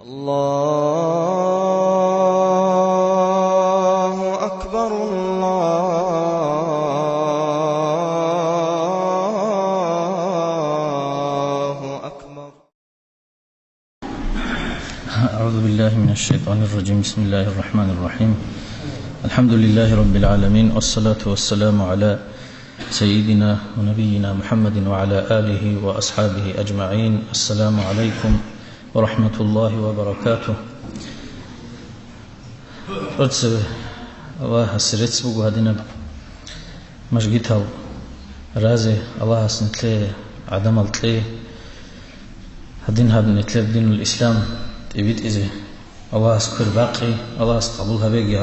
الله أكبر الله أكبر. أعوذ بالله من الشيطان الرجيم. بسم الله الرحمن الرحيم. الحمد لله رب العالمين، والصلاة والسلام على سيدنا ونبينا محمد وعلى آله وأصحابه أجمعين. السلام عليكم ورحمة الله وبركاته. رتسب الله سرتس بقو هدينا مشجيتال رازي الله سنتلي عدم التلي هدين هذا نتلي دين الإسلام تبيت إذا الله سكر باقي الله سقبلها بيجي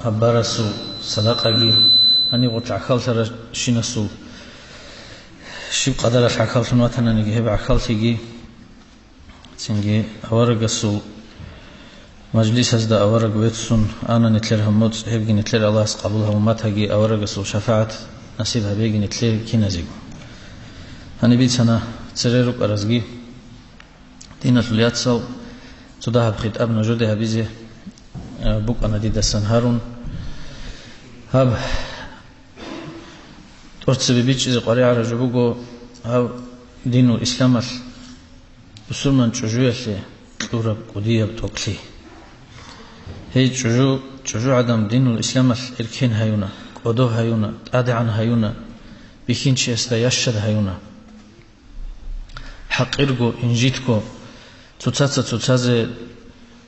هبارسو صدقة أني قلت عخال ترى شنسو شيب قدر عخال تنواتنا نجيه بعخال تيجي تنجي أورجسو مجلس هذا أورج ويتسون أنا نتلر هموت هبجي نتلر الله قبولها وما تجي أورجسو شفاعة نصيبها بيجي نتلر كنازيج هني بيت أنا تسريرك أرزقي دينا تليات سو تداها بخيت أبنا جودها بيزه بوك أنا دي دسان هارون هاب ترتسبي بيتش إذا قرية على جبوكو هاو دينو الإسلام بسرمان تشجوع لي تورب قدية بتوكلي هي تشجوع عدم دينو الإسلام الإركين هايونا قدو هايونا تادعان هايونا بيكين شي استياشد هايونا حقيرغو إنجيتكو تتاتزي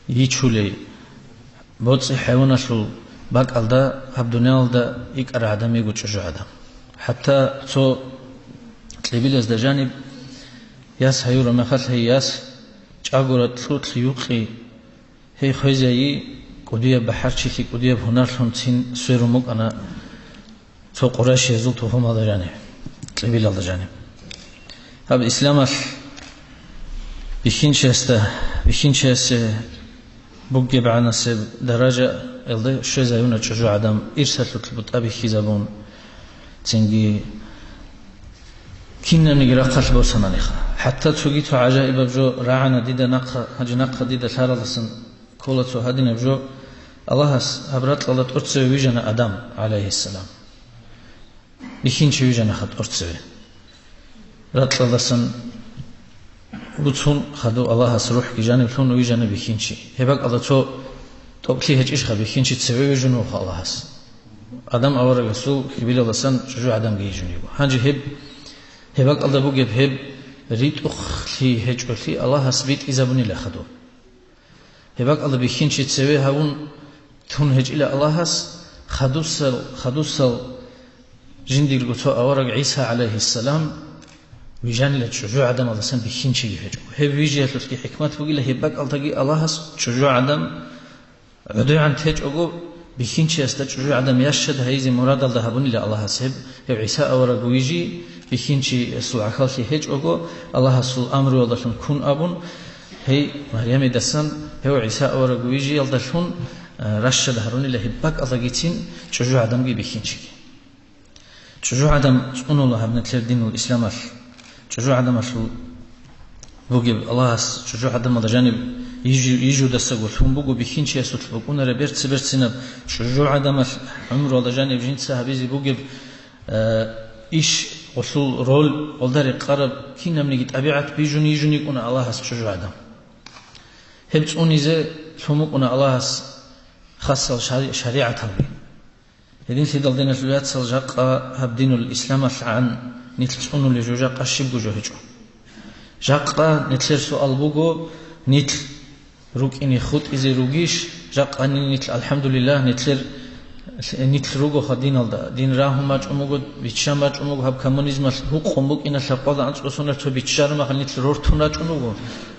ييشولي بوتسي حيونا شو باك ألدا هب دنيا ألدا إيك أرى عدم يقو تشجوع عدم حتى تو تلبيلز دا جانب ياس هيورا مخال هي ياس جاغورا تلوت ليوقي هي خوزيي قديه بحر چيلي قديه هنر لونتين سويرموك انا تو قريش يزول تو هم هذا جانب تلبيل هذا جانب هب اسلام بخينشست بوجي بعنا سب درجه الده شو زيونا تشجع عدم ارسل تلبط ابي خيزابون تنجي كنا نقرأ قلب وسنانيخ حتى تجيت عجائب بجو راعنا ديدا نق ديدا شهر لسن كولتو هدينا بجو الله هبرت الله ترتسوي ويجنا آدم عليه السلام بخينش ويجنا خد أرتسوي رت الله سن بتون خدو الله سروح كجانب تون ويجنا بخينشي هبك الله تو تبكي هجيش خد بخينشي تسوي ويجنو الله آدم أول رسول كبير الله سن شجوع آدم جيجنيبو هنجي هبك الله بوجب هب ريت أخلي هجولي الله سبيت إذا بني لخدو هبك الله بيخين شيء تسوي هون تون هج إلى الله خدوسل جندي القطوع أورق عيسى عليه السلام ويجان للشجوع عدم الله سن بيخين شيء هجو هب ويجي هتلقي حكمة بقول هبك الله شجوع عدم عدو عن تهج أقو بيخين شيء استشجوع عدم يشهد هيزي مراد الله بني لله سب عيسى أورق ويجي بيخين شيء سلع خالتي هج أقو الله سل أمر والله كون أبون هي مريم دسان هو عيسى أورق ويجي يلدشون رشد هروني له بق الله جيتين شجوع عدم جي بيخين شيء شجوع عدم سبحان الله ابن الدين والإسلام شجوع عدم شو بوجب الله شجوع عدم هذا جانب يجوا دسقوا ثم بقوا بيخين شيء سوت بقونا ربيرت سنب شجوع عدم عمر هذا جانب جنس هبيزي بوجب إيش وصل رول والدار قرب كنا من جت أبيعت بيجوني يكون الله شجوع عدم هبت أنيزة ثم كنا الله خاصة شريعة هذه هذين سيد الدين الجوات سلجق هبدين الإسلام عن نتلسون لجوجا قشيب جوهجو جاقا نتلر سؤال بوجو نتل روك إني خود إذا روجيش جاقا نتل الحمد لله نتلر روجو خدين الله دين راهم ماج أموجود بيتشام ماج أموج هب كمونيزم هو قمبوك إن الشقاء عن رسولنا تو بيتشار ما خلني نتل رورتون راج أموجو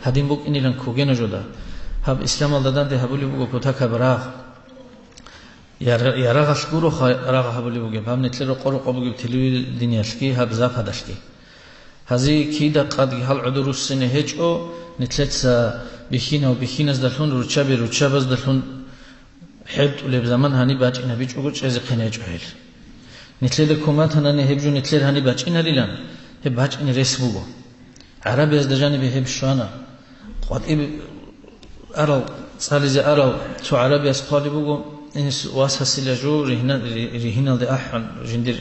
هدين بوك إني لان كوجين جودا هب إسلام الله دان ده هبولي بوجو كتاك براغ يا راغ شكورو راغ هبولي بوجو هم نتل رقرو قبوجو تلوي الدنيا شكي هب زاف هداشكي هذه كيدا قد هل عذر السنة هجو نتلت بخينا وبخينا زدلون روتشابز دلون حبت ولي بزمان هني باج إنا بيج أقول شيء قناع جهل نتلد كومات هنا نهبجو نتلد هني باج إنا ليلان هب باج إن رسبوه عربي از دجاني بهب شانا قد أرى صالح أرى تو عربي أسقالي بقول إنس واسهسيل جو رهنا ده أحن جندر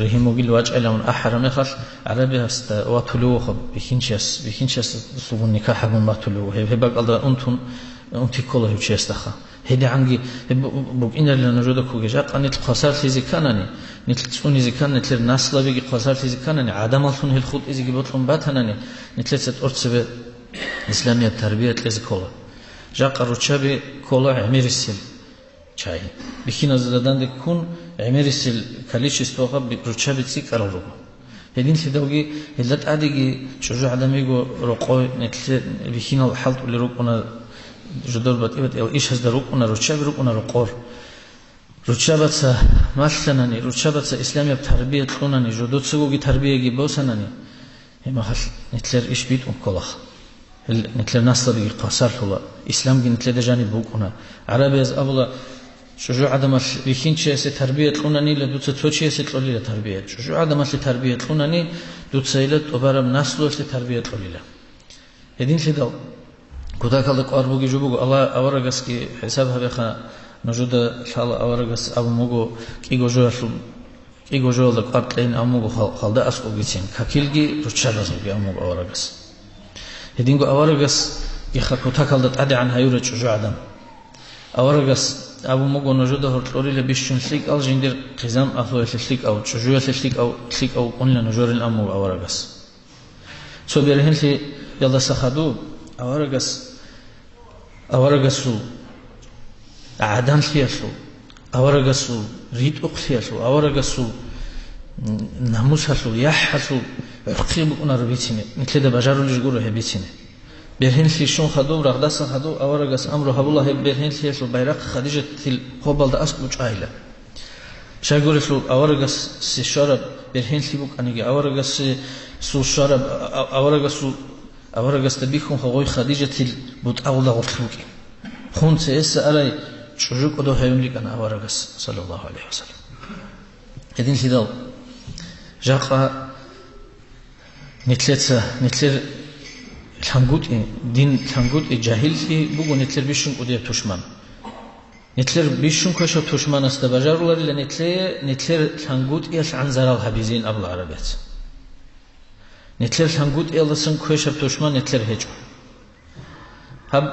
رهيموجي الواج ألون أحرم خال عربي هست واتلو خب بخينشاس صوب النكاح بون واتلو هي بقى الله أنتي كله هو شيء استخا هدي عنجي بق إن اللي نجوده كوجاق أني القصار تيزي كانني نتلصوني زي كان نتل الناس لا بيجي قصار تيزي كانني عدم الفن هالخط إذا جبتهم باتناني نتلصت أرتسب إسلامية التربية تلزي كله جاق الرتشابي كله عمير السل شاي بخينا زدان دكون عمير السل كليش استوقف برتشابي تسيك أرورو هدين سيدوجي هلت عادي شجاع عدميجو رقوي نتل بخينا الحلط اللي رقنا جدول بتقبل إيش هذا رقنا رتشابي رقنا رقور رتشابة مثلاً رتشابة إسلامية بتربية لوناني جدود سوقي تربية جبوسناني هم هل نتلر إيش بيت كلاه نتلر ناس لبي قصار الله إسلام جن نتلر دجاني بوكنا عربي از أبلا شجاع عدم الريحين شيء تربية لوناني لدود ستوشي ستلولي لتربية شجاع عدم التربية لوناني دود سيلت وبرم ناس لول لتربية لولي هدين سيدال كذا كذا أربعة جوبو الله أورجس كي حسابها بخا نجود شال أورجس أبو مغو كي جوجو لك أرتين أبو مغو خالد أسقو جيتين ككيلجي رتشارز بيجي أبو مغو أورجس هدينغو أورجس يخكوتا كذا تعدي عن هيورج شجاع عدم أورجس أبو مغو نجود هرتلوري لبيشون سليك أو جندر قزام أفلو سليك أو شجوع سليك أو قلنا نجور الأمو أورجس سو بيرهن لي يلا سخدو أورجسو عدم فيسو أورجسو ريت أقفيسو أورجسو ناموسو يحسو خيب أنا ربيتيني مثل ده بجارو لجورو هبيتيني برهن لي شون خدو رغداس خدو أورجس أمره هبوله برهن لي سو بيرق خديجة الخبال ده أسكت عائلة شايقول سو أورجس سشارب برهن لي بوك أنيجي أورجس سو شارب أورجس تبيكم خوي خديجة البوت أولى غطلوكي خون سيس ألاي شجوك أدو هيون لك أنا أورجس صلى الله عليه وسلم هذين سيدال جاقا نتلر الحنقود دين الحنقود جاهل في بوجو نتلر بيشون أدير توشمان نتلر بيشون كشة توشمان استبجار ولا نتلر الحنقود إيش عن زرال حبيزين أبل العربيات نتلر الحنقود إيش عن كشة توشمان نتلر هجو هب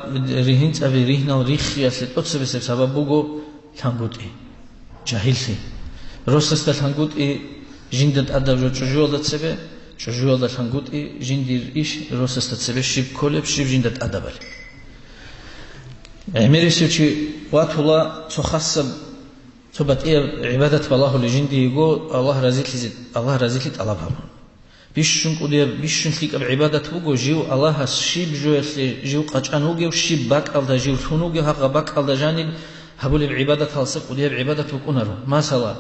ريهنت أبي ريهنا وريخي أصل أتصل سبب بوجو الحنقود جاهل في روسست الحنقود جندت أدب جو شجوع تسبه شجوع الحنقود جندير إيش روسست تسبه شيب كولب شيب جندت أدبل عمري سوتشي واتولا تخصب تبت عبادة الله لجندي يقول الله رزقت الله بهم بيشون قدير بيشون فيك بعبادة بوجو جيو الله شيب جو قجانو جو شيب باك الله جيو ثونو جو هق باك الله جانب هبول بعبادة هالسق قدير بعبادة بكونرو ما سلا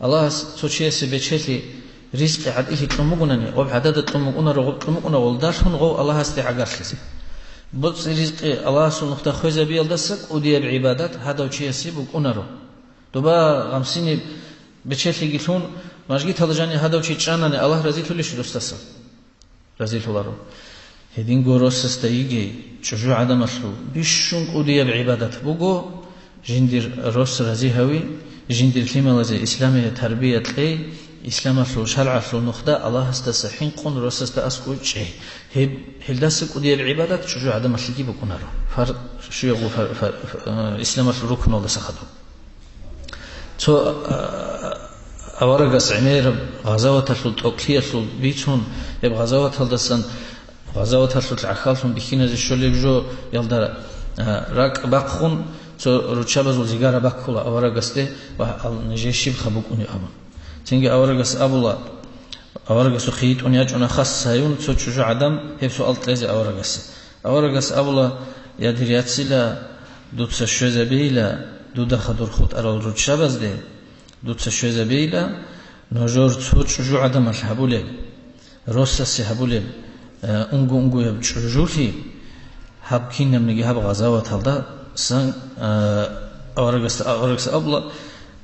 الله سوتشي سبيتشلي رزق عديه تلمقونني وبعدد تلمقونرو تلمقونا ولدارهم غو الله استعجاش بس رزق الله سبحانه وتعالى خوزة بيلدسك قدير بعبادة هذا وشيء بكونرو دوبا غمسيني بتشلي جيتون ماجيت هذا جاني هذا وشيء شانني الله رزقه ليش دوستاسا رزقه الله هدين غروس استيجي شجوع عدم أصله بيشون قدير بعبادة بوجو جندير روس رزيهوي جندير كلمة لزي إسلامية تربية لي إسلام أصله شرع أصله نخدا الله استسحين قن روس استأسكو شيء هلدسك قدير بعبادة شجوع عدم أصله كي بكونارو شو يقول إسلام أصله ركن ولا سخدو تو أورجس عمير غزوة الأوكلية بيتون يب غزوة هالدسن غزوة العخالهم بخينا زي شو لبجو يلدا راك باقون تو روتشابز وزيجارة باقولا أورجس ده والنجيشي بخبوكوني أما تيجي أورجس أبولا أورجس خيط ونياج أنا خاص سايون تو شجع عدم هي سؤال تلازي أورجس أبولا يا دريات سلا دوت سشوزة بيلا دودا خدور خود أرال روتشابز ده دوت سشوزة بيلا نجور تو شجع عدم الحبولة روسا سحبولة أنجو يبتشجوتي هب كينا منجي هب غزوة هذا سان أورجس أبلا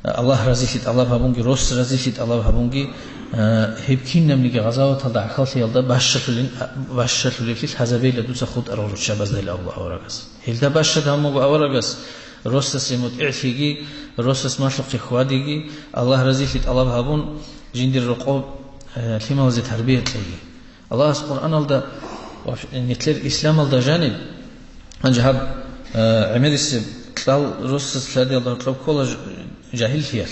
الله رزقت الله بابونجي روس رزقت الله بابونجي هبكين نمني غزاوة تلدا عخالتي يلدا باششت لفليس هزابيل دوسا خود أرغل شابز ديل أول أورغس هلدا باششت همو أورغس روستس يموت إعفيجي روستس ماشلق إخواديجي الله رزيفت الله بهابون جندر رقوب لما وزي تربية تلقي الله القرآن الدا نتلر إسلام الدا جانب أنجهب عمد السب تلال روستس تلادي الله طلب كولا جاهل فيال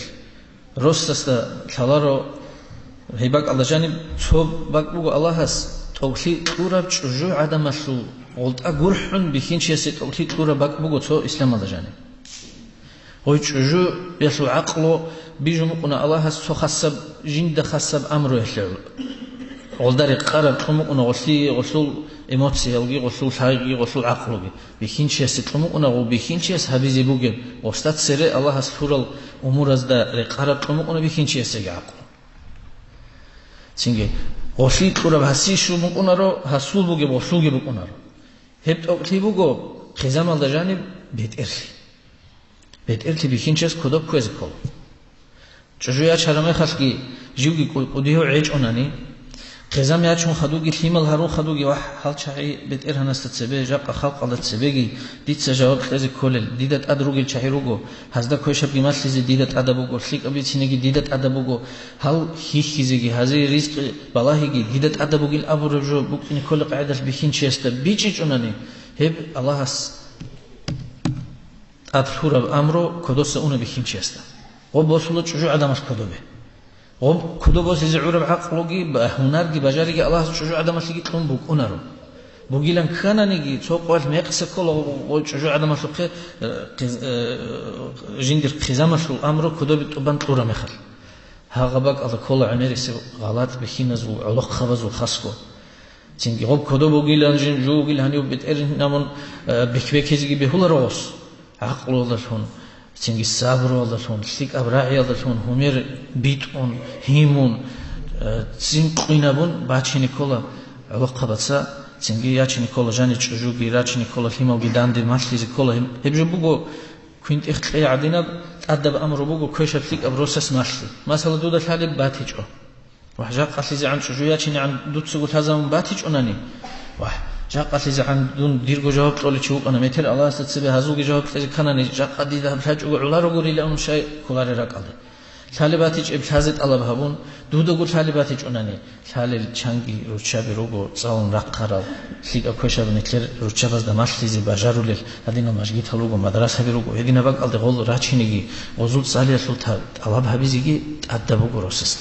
روستس تلارو هيباك الله جانب توب باك بوغو الله هس توغلي تورب جو عدم مسلو قلت أقرحن بخين شيء توغلي تورب باك بوغو تو إسلام الله جانب هو جو يسلو عقله بيجو مقنا الله هس تو خسب جند خسب أمره يحلو قلدر قرب تمقنا غسول إيموتسيالجي غسول حقيقي غسول عقلي بخين شيء تمقنا غو بخين شيء حبيزي بوجي واستاد سر الله هس فورال أمور از دا قرب تمقنا بخين شيء سجى عقله سينجي غسيل تورب هسي شو مقنا رو حصول بوجي غسول بقنا رو هبت أكتي بوجو خزام على جانب بيت إرتي بخين شيء كده كويس كول جوجيا شرمي خلقي جيوجي قديه عيج أناني خزام ياتشون خدوجي ثيمل هارون خدوجي واحد حال شعي بيت إرهنا استتسبه جاق خلق على تسبهجي ديت سجواب خزي كولل ديدت أدروجي شعيروجو هذا كويش بقيمات لزي ديدت أدبوجو فليك أبي تينيجي ديدت أدبوجو هل هيجي هذه رزق بلاهيجي ديدت أدبوجي الأبو رجو بقين كل قاعدة بخين شيست بيجي جناني هب الله هس أدخل أمره كدوس أونه بخين شيست وبوصلت شجوع عدم كدوبه وب كدوبوس يزعور بعقلوجي بهنارجي بجارجي الله شجوع عدم سيجي تقوم بوك أنارو بوجيلن كنا نيجي توقعت ما يقص كل وشجوع عدم سوقه جندر خزامة شو أمره كدوب تبان طورة مخل هاغبك على كل عمري سو غلط بخينز وعلق خبز وخسكو تيجي غب كدوب بوجيلن جو بوجيلن يوب بتأرن نامون بكبكيزي بهول روس عقل الله شون تيجي الصبر الله شون سيك أبراعي الله شون همير بيتون هيمون تيجي بون باتشيني كلا علق خبزة تيجي ياتشيني كلا جاني تجوجي راتشيني كلا هيمال جداندي ماشليزي كلا هبجو بوجو كنت إختي عدينا أدب أمر بوجو كويش فيك أبروسس ماشلي مثلا دودا ثالث باتيجو وحجاق قصيزي عن تجوياتشيني عن دوت سقول هذا باتيج أناني جاء قصيزي عن دون ديرجو جواب تقولي شو أنا مثل الله استتسبه هزوجي جواب تجي كناني جاء قدي ذهب حاج وعلا رجولي لأنه شيء كلاري ركالي ثالباتيج إبتهزت الله بهبون دودا قول ثالباتيج أناني ثالل شانجي روتشابي روجو صالون رقارال سيك أكوشة بنكلر روتشابز دماشليزي بجاروليل هذينا مشجيت هلوجو مدرسة بيروجو هذينا بق على غول راتشينيجي وزول صالية سلطة الله بهبيزيجي أدبوجو روسست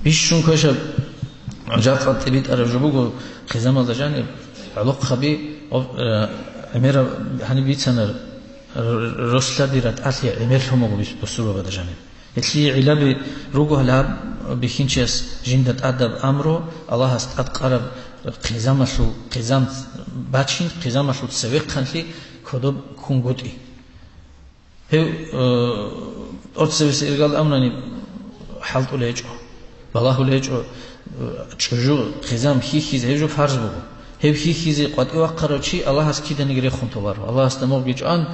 بيشون كوشة جات قطبيت أرجوبوجو خزام الله جانب علق خبي أميرة هني بيتنا رسلا ديرت أثيا أميرهم وجو بسرور بده جانب يتلي علابي روجو هلاب بخينشيس جندت أدب أمره الله است أتقرب خزام شو خزام باتشين خزام شو تسوي خنفي كدوب كونغوتي هو أرتسوي إرجال أمرني حالت وليجو بالله وليجو تشجو خزام هي زيجو فرض بگو هی زی قد وقرا چی الله هست کی دنگری خونتوار الله هست ما بگیج آن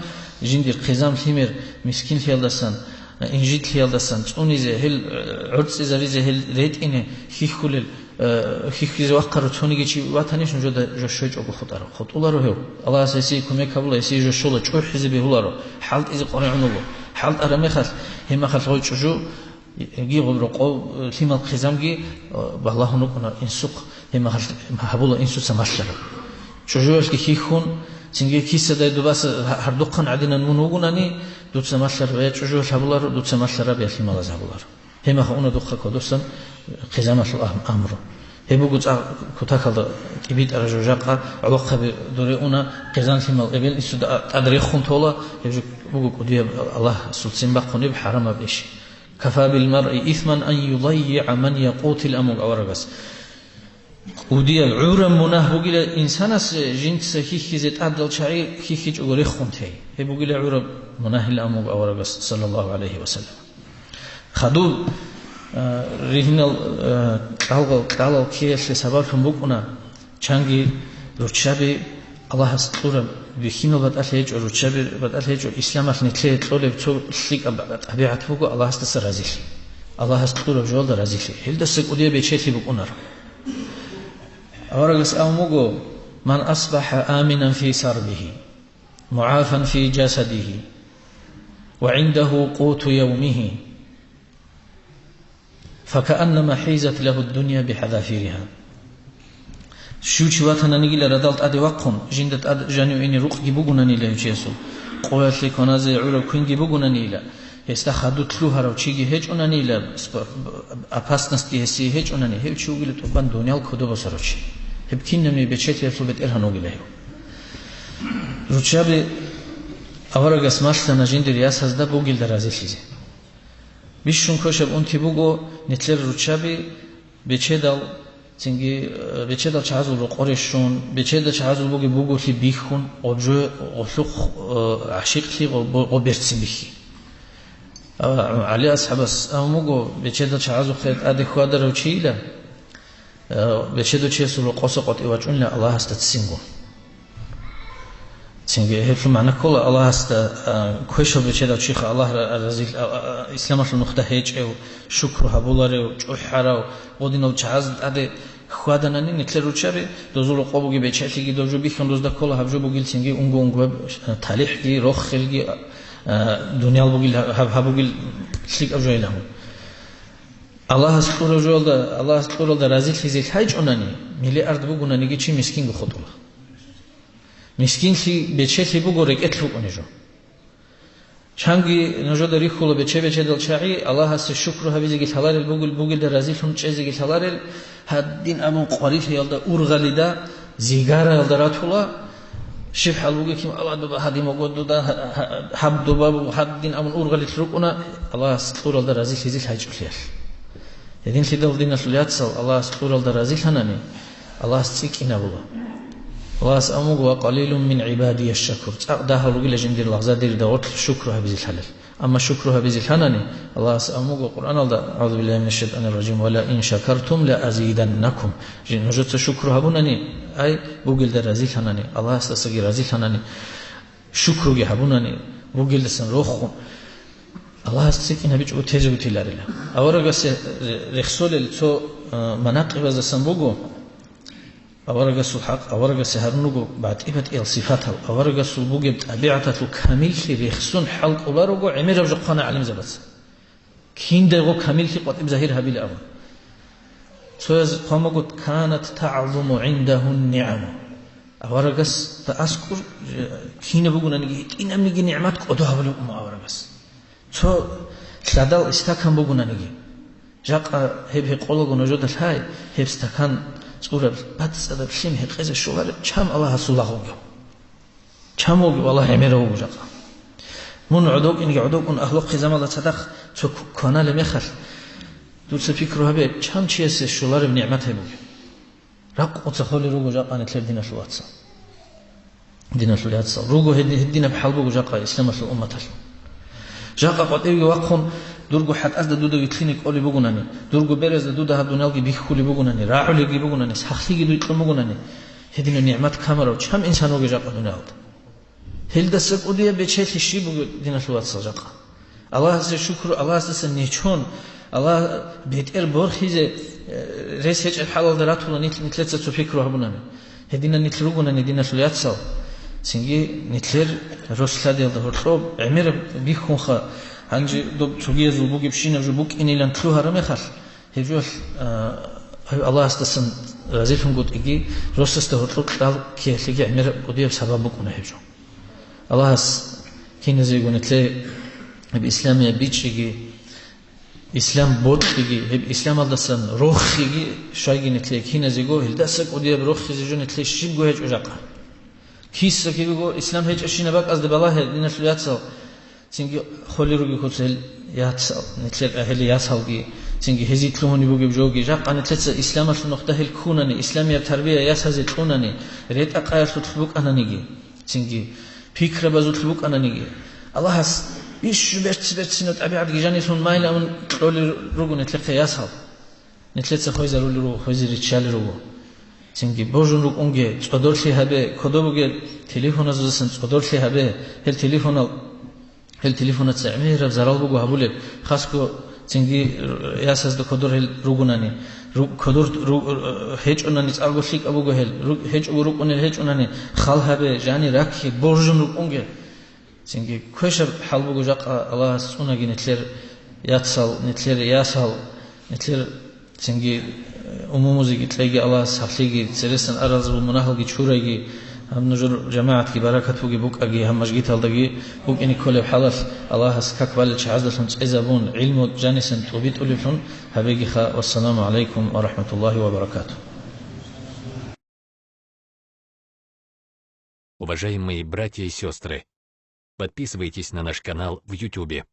جندیر خزام تیمر مسکین خیالدستن انجیل خیالدستن اونی زه هل عرض زریزه هل رید اینه هی وقرا تونیگی چی وطنیش جو شویج او خود ارو خود اولارو هو الله هست اسی کمی کابل اسی جو شوله چو حزبی هولارو حالت از قرآن نو حالت ارمی خاص هم خاص هوی چجو يجي غبرقو ثم الخزامجي بالله نقنا إنسوق هم هبولا إنسوق سماشلر شجوعش كيخون تنجي كيسة ده دوباس هردقن عدنا منوغناني دوت سماشلر ويا شجوع هبولار دوت سماشلر بيا ثم الله هبولار هم خونه دقة كدوسن خزامة الأمر هبو جزء كتاكل تبيت أرجوجاقة علاقة بدوريونا خزان ثم الإبل إسود أدري خون تولا يبو كودي الله سلسين بقوني بحرام بيش كفى بالمرء إثما أن يضيع من يقوت الأمر أورغس ودي العورة مناه بقول إنسان جنس هيك زت عدل شعير هيك أقولي خنتي هي بقول عورة مناه الأمر أورغس صلى الله عليه وسلم خدو رهنا قالوا كيس سببهم بقونا شانجي رتشابي الله استورم بخينو بدألهج رتشابي بدألهج الإسلام أثني تلي طول بتو سليك أبعد أبيعت فوق الله استسرازيل الله استقر جوال در رزيلي هل دستك أوديه بيشتي بكونر أورجس أموجو من أصبح آمنا في سربه معافا في جسده وعنده قوت يومه فكأنما حيزت له الدنيا بحذافيرها شو شواتنا نجيل ردالت أدي وقهم جندت أد جانيو إني روق جيبوجنا نيلا يجيسو قوات لي كنازي عرب كين جيبوجنا نيلا يستخدو تلوها رو چيجي هيج أنا نيلا أباسنستي هسي هيج أنا ني هيج شو قلت تبان دنيا الكودو بسروشي هبكين نمي بتشيت يفلو بيت إرهانو جليه روشابي أورجس ماشلنا جند رياس هزدا بوجيل درازي فيزي بيشون كوشب أنتي بوجو نتلر روشابي بتشيدال تنجي بتشيدال شعزو القريشون بتشيدال شعزو بوجي بوجو في بيخون أبجو أخلق عشيق في أبرتسم بيخي علي أصحابس أموجو بتشيدال شعزو خير أدي خوادر وشيلا بتشيدو تشيسو القصة إيواجون لا الله استتسينغو تنجي هيفل معنا كل الله است كويشو بتشيدال شيخ الله رزيل إسلام في النقطة هيج أو شكر هبولاره وجوحرة ودينو شعز أدي خوادنا نتلر روشابي دوزول قابوجي بتشيتي دوجو بيخن دوزدا كل هبجو بوجيل تنجي أونغو تاريخي روح خلقي دنيا بوجيل هبوجيل شيك أبجويلهم الله سبحانه وتعالى الله سبحانه وتعالى رزيل في ذي حاج أناني ملي أرد بقولنا نيجي شيء مسكين بخطوة مسكين في بتشي بقول رك أتلو أنيجو شانجي نجود ريخولو بتشي دل شاعي الله هس الشكر هبيزي قلت هلال بقول ده رزيل هم تشي قلت هلال هالدين أمون قريف يالده أورغاليدا زيجارة يالده راتولا شوف حلوجي كم الله دبا هادي موجود ده حب دبا هالدين أمون أورغالي تروكنا الله سبحانه وتعالى رزيل في ذي حاج أخير يدين في دول دين الفليات صل الله سبحانه وتعالى رزيل هناني الله استيك إنا بولا الله سأموج وقليل من عبادي الشكر ده هلوجي لجند الله زادير دوت شكرها بذي الحلال أما شكرها بذي الحناني الله سأموج القرآن الله أعوذ بالله من الشيطان الرجيم ولا إن شكرتم لأزيدنكم نجد شكرها بناني أي بوجل ده رزيل هناني الله استسقي رزيل هناني شكره جهبوناني بوجل سن روخهم الله استيك إنها بيجو تيجو تيلاريلا أورجس رخصول التو مناقب هذا سنبوجو أورجس الحق أورجس هرنوجو بعد إبت إل صفاتها أورجس البوجب طبيعته كامل في رخصون حلق الله رجو عمير رجو قناع علم زبط كين ده كامل في قط بزهيرها بالأول سوز قامقت كانت تعظم عنده النعم أورجس تأذكر كين بقولنا نجي إن أمني نعمات قدوها ولا أم أورجس تو سلادال استكان بقولنا نجي جاك هب قلقو نجود الهاي هب استكان صورة بعد سبب شيء هب خيز الشغل كم الله سلاه وجو كم وجو الله يمره وجو جاك من عدوك إنك عدوك إن أهلك خزام الله صدق تو كنا لمخر دوت فكره هبه كم شيء الشغل بنعمته بوجو رق وتخلي روجو جاك أنا تلف دينا في الواتس دينا في الواتس روجو هدينا بحال بوجو جاك إسلام في الأمة تلف جاك قد إيجي وقهم درجو حتى أزد دودا يتلينك أولي بقولني درجو بيرز دودا هدونالجي بيخولي بقولني راعولي بقولني سخليجي دو يتلم بقولني هدينا نعمات كاميرا وشام إنسان وجا جاك دونالد هل دسك أوديه بتشيل الشيء بقول دينا شوات سجاك الله عز شكر الله عز سنيشون الله بيتر برخيزة رئيس هيج الحلال درات ولا نتلت تفكره بقولني هدينا نتلوجنا ندينا شوات سال سنجي نتلر رسول الله ده هرطوب عمر بيخون خا هنجي دوب تجيه زوجي بشينا زوجك إني لن تلوها رميخال هجول الله استسن رزيفهم قد إجي رسول ده هرطوب قال كي لقي عمر قديه بسببك ونهجو الله اس كين زيجو نتلي بإسلام يبيتش إجي إسلام بود إجي بإسلام الله سن روح إجي شايجي نتلي كين زيجو هلدسك قديه بروح زيجو نتلي شيء جوهج أجاقه كيس كي بيقول إسلام هيج أشينا بق أصد بالله دين الفليات سال تيجي خلي روجي كتل ياتسال نتلر أهل ياتسال جي تيجي هزيت لهوني بوجي بجوجي جاق أنا تلت إسلام في النقطة الكونني إسلام يبتربية ياسهزت كونني ريت أقاير تطلبك أنا نيجي تيجي فكرة بزطلبك أنا نيجي الله هس إيش بيت سنة أبي عبد جاني ثم ما إلا من خلي روجو نتلقى ياسهل نتلت خويز رولي رو خويز ريتشال روجو تنجي بوجون روك أنجي صدور لي هبه كدوبوجي تليفون أزوجسن صدور لي هبه هل تليفون تسعمير بزرال بوجو هبولي خاصكو цинги ясас до кодор хел ругунани кодор хеч унани царгослик абуго хел хеч уругунел хеч унани халхабе жани ракхи боржун ругунге цинги кошер халбуго жака аллах сунаги нетлер ятсал нетлер ясал нетлер цинги умумузиги тлеги аллах сахлиги церестан аразбу мунахалги чураги هم نجر جماعة بركة فوق بوك أجي هم مشجيت هالدقي بوك إني كل حلف الله سكك بالش عزلهم إذابون علم جانسن توبيت أولفون هبيجي خا والسلام عليكم ورحمة الله وبركاته. Уважаемые братья и сестры, подписывайтесь на наш канал в YouTube.